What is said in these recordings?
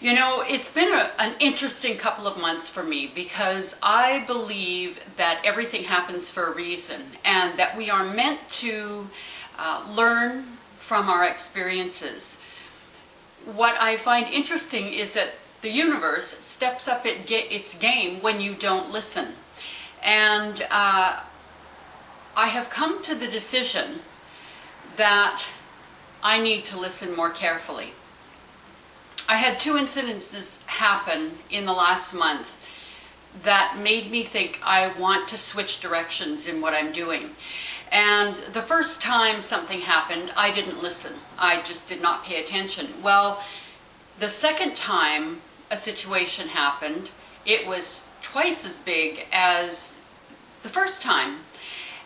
You know, it's been an interesting couple of months for me because I believe that everything happens for a reason and that we are meant to learn from our experiences. What I find interesting is that the universe steps up its game when you don't listen. And I have come to the decision that I need to listen more carefully. I had two incidences happen in the last month that made me think I want to switch directions in what I'm doing. And the first time something happened, I didn't listen. I just did not pay attention. Well, the second time a situation happened, it was twice as big as the first time.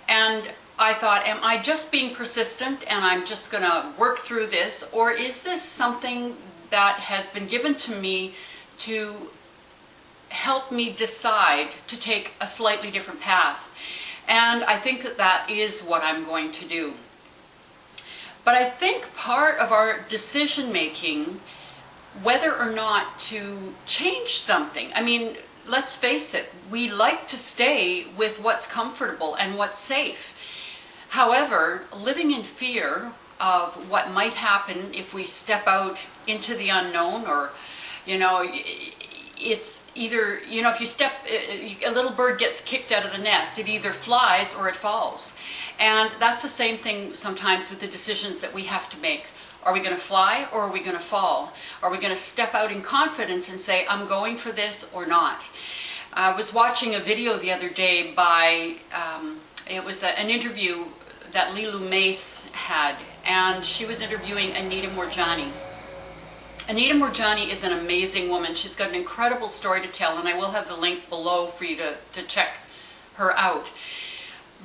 And I thought, am I just being persistent and I'm just going to work through this, or is this something that has been given to me to help me decide to take a slightly different path? And I think that that is what I'm going to do. But I think part of our decision making, whether or not to change something, I mean, let's face it, we like to stay with what's comfortable and what's safe. However, living in fear of what might happen if we step out into the unknown, or, you know, it's either, you know, if you step, a little bird gets kicked out of the nest, it either flies or it falls. And that's the same thing sometimes with the decisions that we have to make. Are we going to fly or are we going to fall? Are we going to step out in confidence and say, I'm going for this or not? I was watching a video the other day by, it was an interview that Lilu Mace had, and she was interviewing Anita Moorjani. Anita Moorjani is an amazing woman. She's got an incredible story to tell, and I will have the link below for you to check her out.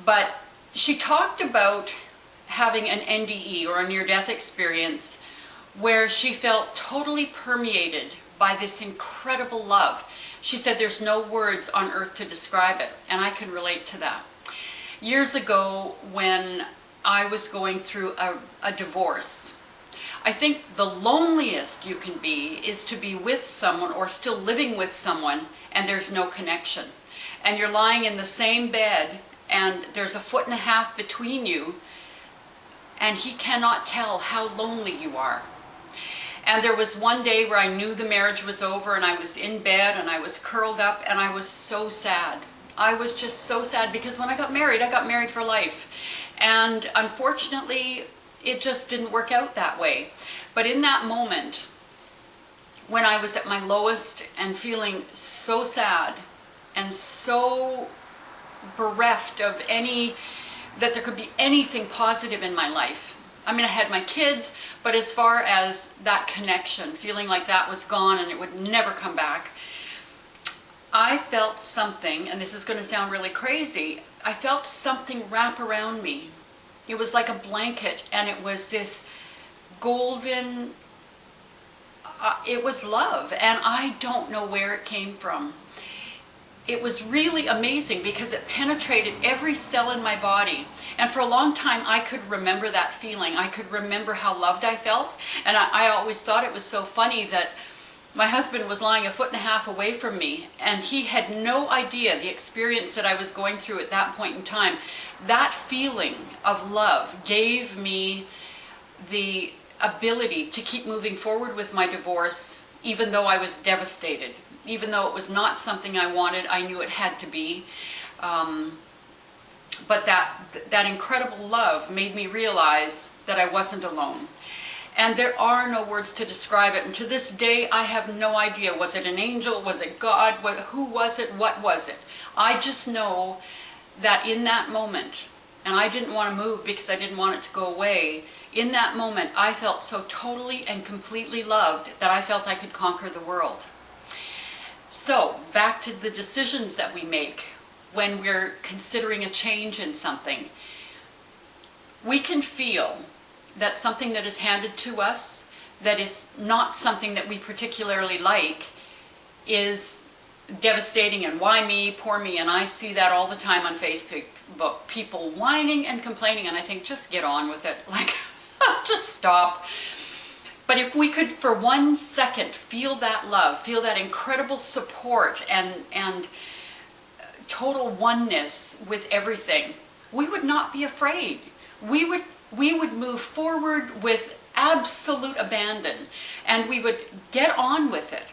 But she talked about having an NDE, or a near-death experience, where she felt totally permeated by this incredible love. She said there's no words on earth to describe it, and I can relate to that. Years ago, when I was going through a divorce, I think the loneliest you can be is to be with someone or still living with someone and there's no connection. And you're lying in the same bed and there's 1.5 feet between you and he cannot tell how lonely you are. And there was one day where I knew the marriage was over and I was in bed and I was curled up and I was so sad. I was just so sad because when I got married for life. And unfortunately, it just didn't work out that way. But in that moment, when I was at my lowest and feeling so sad and so bereft of that there could be anything positive in my life. I mean, I had my kids, but as far as that connection, feeling like that was gone and it would never come back, I felt something, and this is going to sound really crazy, I felt something wrap around me. It was like a blanket, and it was this golden, it was love, and I don't know where it came from. It was really amazing because it penetrated every cell in my body. And for a long time, I could remember that feeling. I could remember how loved I felt. And I always thought it was so funny that my husband was lying 1.5 feet away from me, and he had no idea the experience that I was going through at that point in time. That feeling of love gave me the ability to keep moving forward with my divorce, even though I was devastated. Even though it was not something I wanted, I knew it had to be. But that incredible love made me realize that I wasn't alone. And there are no words to describe it. And to this day, I have no idea. Was it an angel? Was it God? Who was it? What was it? I just know that in that moment, and I didn't want to move because I didn't want it to go away, in that moment, I felt so totally and completely loved that I felt I could conquer the world. So, back to the decisions that we make when we're considering a change in something. We can feel that something that is handed to us that is not something that we particularly like is devastating, and why me, poor me, and I see that all the time on Facebook, people whining and complaining, and I think, just get on with it, like, just stop. But if we could for 1 second feel that love, feel that incredible support and total oneness with everything, we would not be afraid. We would move forward with absolute abandon, and we would get on with it.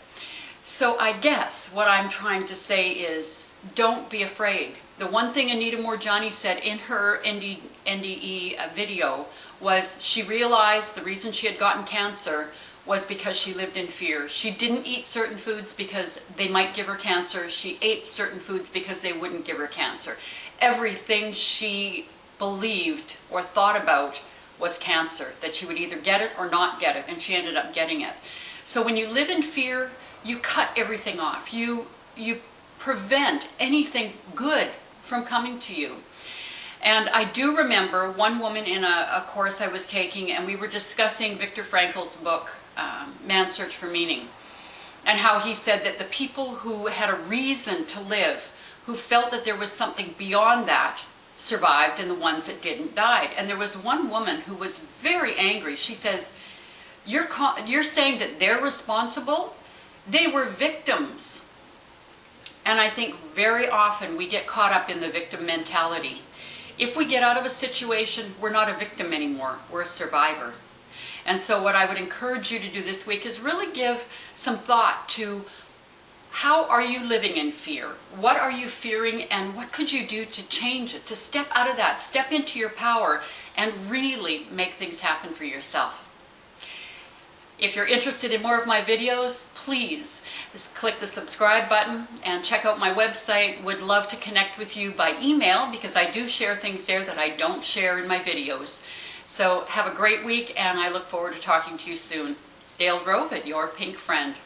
So I guess what I'm trying to say is, don't be afraid. The one thing Anita Moorjani said in her NDE video was she realized the reason she had gotten cancer was because she lived in fear. She didn't eat certain foods because they might give her cancer. She ate certain foods because they wouldn't give her cancer. Everything she believed or thought about was cancer, that she would either get it or not get it, and she ended up getting it. So when you live in fear, you cut everything off. You prevent anything good from coming to you. And I do remember one woman in a course I was taking, and we were discussing Viktor Frankl's book, Man's Search for Meaning, and how he said that the people who had a reason to live, who felt that there was something beyond that, survived, and the ones that didn't died. And there was one woman who was very angry. She says, you're saying that they're responsible? They were victims. And I think very often we get caught up in the victim mentality. If we get out of a situation, we're not a victim anymore, we're a survivor. And so what I would encourage you to do this week is really give some thought to, how are you living in fear? What are you fearing, and what could you do to change it, to step out of that, step into your power, and really make things happen for yourself? If you're interested in more of my videos, please just click the subscribe button and check out my website. Would love to connect with you by email, because I do share things there that I don't share in my videos. So have a great week, and I look forward to talking to you soon. Dale Grove at Your Pink Friend.